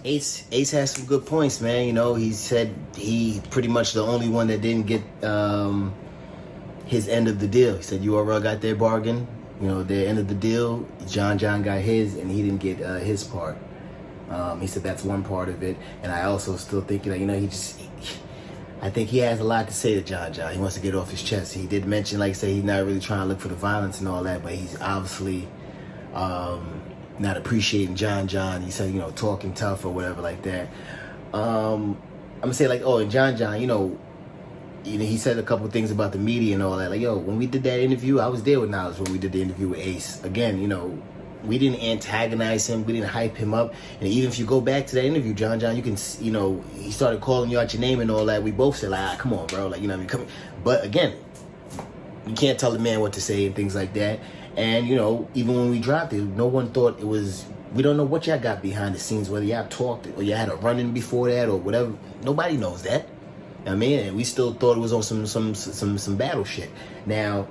Ace has some good points, man. You know, he said he pretty much the only one that didn't get his end of the deal. He said URL got their bargain, you know, their end of the deal. John got his, and he didn't get his part. He said that's one part of it, and I also still think, you know, I think he has a lot to say to John. He wants to get off his chest. He did mention, like I say, he's not really trying to look for the violence and all that, but he's obviously not appreciating John. He said, you know, talking tough or whatever like that. I'm gonna say, like, oh, and John, you know, he said a couple things about the media and all that. Like, yo, when we did that interview, I was there with Knowledge when we did the interview with Ace. Again, you know, we didn't antagonize him. We didn't hype him up. And even if you go back to that interview, John, you can, you know, he started calling you out your name and all that. We both said, like, come on, bro. Like, you know what I mean? Come. But again, you can't tell the man what to say and things like that. And, you know, even when we dropped it, no one thought it was, we don't know what y'all got behind the scenes, whether y'all talked or you had a run-in before that or whatever. Nobody knows that. I mean, and we still thought it was on some battle shit. Now,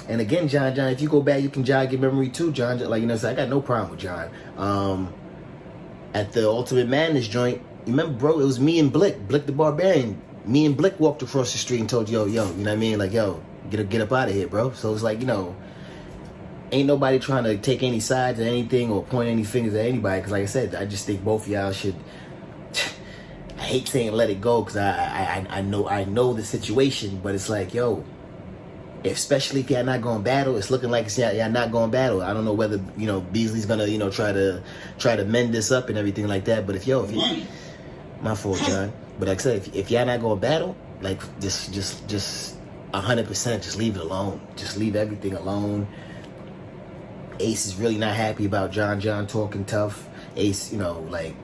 and again, John, if you go back, you can jog your memory too, John. Like, you know, so I got no problem with John. At the Ultimate Madness joint, you remember, bro, it was me and Blick the Barbarian. Me and Blick walked across the street and told yo, you know what I mean? Like, yo, get up out of here, bro. So it's like, you know, ain't nobody trying to take any sides or anything or point any fingers at anybody. Because like I said, I just think both of y'all should, I hate saying let it go because I know the situation, but it's like, yo, especially if y'all not going to battle, it's looking like y'all not going to battle. I don't know whether, you know, Beasley's going to, you know, try to mend this up and everything like that. But if you, my fault, John. But like I said, if y'all not going to battle, like just 100%, just leave it alone. Just leave everything alone. Ace is really not happy about John talking tough. Ace, you know, like,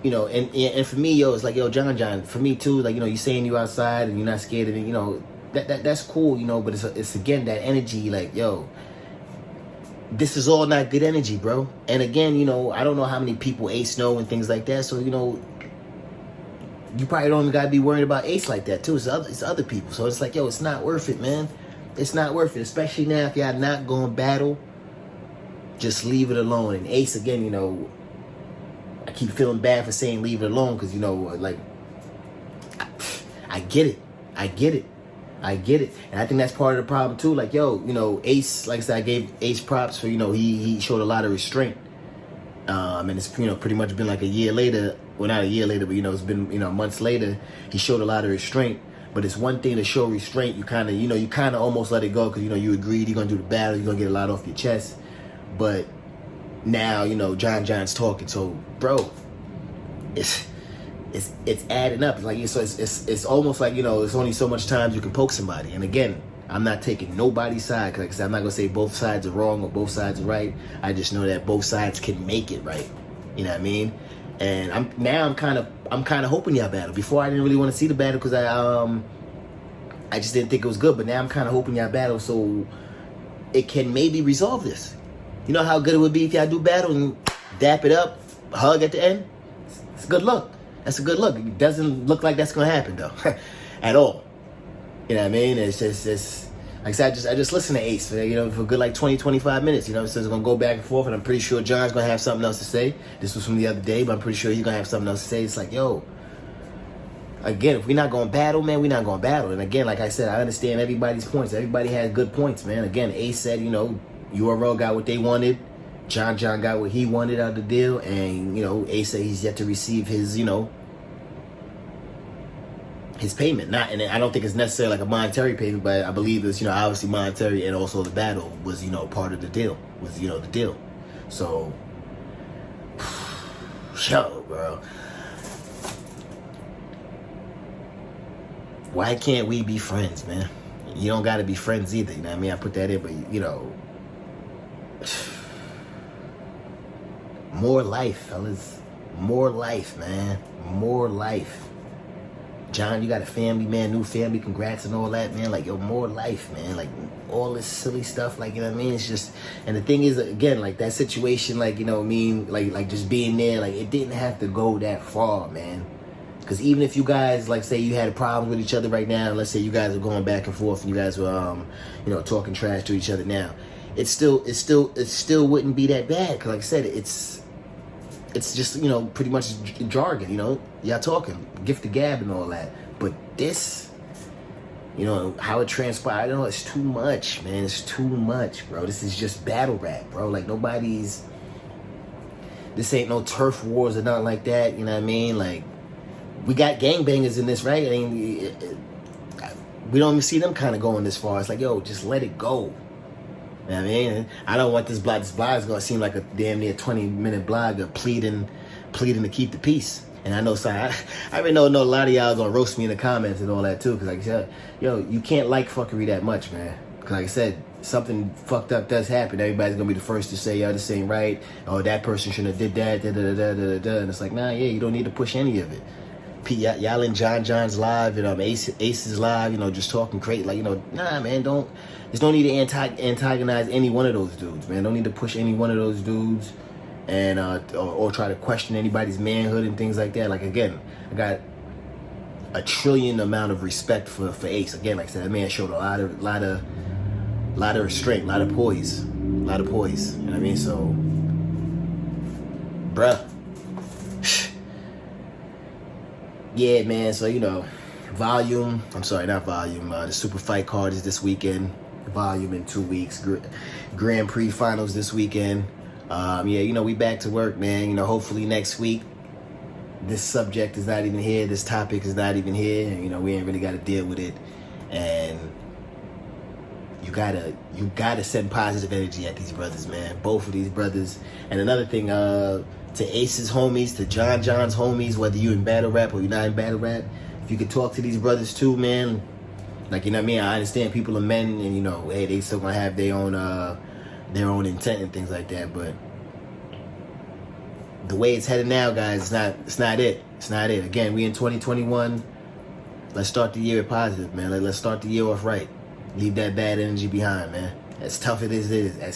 you know, and for me, yo, it's like, yo, John, for me too, like, you know, you saying you outside and you're not scared of it, you know, that's cool, you know, but it's again that energy, like, yo, this is all not good energy, bro. And again, you know, I don't know how many people Ace know and things like that, so, you know, you probably don't even gotta be worried about Ace like that too. It's other people, so it's like, yo, it's not worth it, man. It's not worth it, especially now if y'all not going to battle. Just leave it alone. And Ace, again, you know, I keep feeling bad for saying leave it alone because, you know, like, I get it. And I think that's part of the problem too. Like, yo, you know, Ace, like I said, I gave Ace props for, you know, he showed a lot of restraint. And it's, you know, pretty much been like a year later. Well, not a year later, but, you know, it's been, you know, months later. He showed a lot of restraint. But it's one thing to show restraint. You kind of almost let it go because, you know, you agreed you're going to do the battle. You're going to get a lot off your chest. But now, you know, John's talking. So, bro, it's adding up. Like, it's almost like, you know, it's only so much time you can poke somebody. And again, I'm not taking nobody's side. Cause like I said, I'm not going to say both sides are wrong or both sides are right. I just know that both sides can make it right. You know what I mean? And I'm kind of hoping y'all battle. Before I didn't really want to see the battle because I just didn't think it was good. But now I'm kind of hoping y'all battle so it can maybe resolve this. You know how good it would be if y'all do battle and dap it up, hug at the end. It's a good look. That's a good look. It doesn't look like that's gonna happen though, at all. You know what I mean? It's just like I said, I just listen to Ace for, you know, for a good like 20-25 minutes. You know, so it's gonna go back and forth, and I'm pretty sure John's gonna have something else to say. This was from the other day, but I'm pretty sure he's gonna have something else to say. It's like, yo, again, if we're not gonna battle, man, we're not gonna battle. And again, like I said, I understand everybody's points. Everybody had good points, man. Again, Ace said, you know, URL got what they wanted. John got what he wanted out of the deal, and, you know, Ace said he's yet to receive his, you know, his payment. Not, and I don't think it's necessarily like a monetary payment, but I believe it's, you know, obviously monetary, and also the battle was, you know, part of the deal. Was, you know, the deal. So, yo, bro, why can't we be friends, man? You don't got to be friends either. You know what I mean? I put that in, but, you know, more life, fellas. More life, man. More life. John, you got a family, man, new family, congrats and all that, man. Like, yo, more life, man. Like, all this silly stuff, like, you know what I mean? It's just, and the thing is, again, like, that situation, like, you know what I mean? Like just being there, like, it didn't have to go that far, man. Because even if you guys, like, say you had a problem with each other right now, let's say you guys are going back and forth and you guys were, you know, talking trash to each other now, it still wouldn't be that bad. Because, like I said, it's just, you know, pretty much jargon, you know, y'all talking, gift the gab and all that. But this, you know, how it transpired, I know it's too much, man. It's too much, bro. This is just battle rap, bro. Like, this ain't no turf wars or nothing like that, you know what I mean? Like, we got gangbangers in this, right? I mean, we don't even see them kind of going this far. It's like, yo, just let it go. You know what I mean? I don't want this blog. This blog is going to seem like a damn near 20-minute blog of pleading to keep the peace. And I know, I already know a lot of y'all going to roast me in the comments and all that too. Because like I said, yo, you can't like fuckery that much, man. Because like I said, something fucked up does happen. Everybody's going to be the first to say, yo, this ain't right. Oh, that person shouldn't have did that, da-da-da-da-da-da. And it's like, nah, yeah, you don't need to push any of it. Y'all in John's live, you know, Ace's live, you know, just talking crazy, like, you know, nah, man, there's no need to antagonize any one of those dudes, man. Don't need to push any one of those dudes, and or try to question anybody's manhood and things like that. Like, again, I got a trillion amount of respect for Ace. Again, like I said, that man showed a lot of restraint, a lot of poise, you know what I mean? So, bruh. Yeah, man, so, you know, the Super Fight card is this weekend. Volume in 2 weeks. Grand Prix finals this weekend. Yeah, you know, we back to work, man. You know, hopefully next week, this subject is not even here. This topic is not even here. And, you know, we ain't really got to deal with it. And you gotta send positive energy at these brothers, man. Both of these brothers. And another thing, to Ace's homies, to John's homies, whether you in battle rap or you're not in battle rap, if you could talk to these brothers too, man. Like, you know what I mean? I understand people are men, and, you know, hey, they still gonna have their own intent and things like that. But the way it's headed now, guys, it's not it. It's not it. Again, we in 2021. Let's start the year positive, man. Let's start the year off right. Leave that bad energy behind, man. As tough as it is.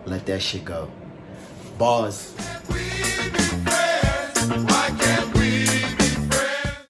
Let that shit go. Barzz.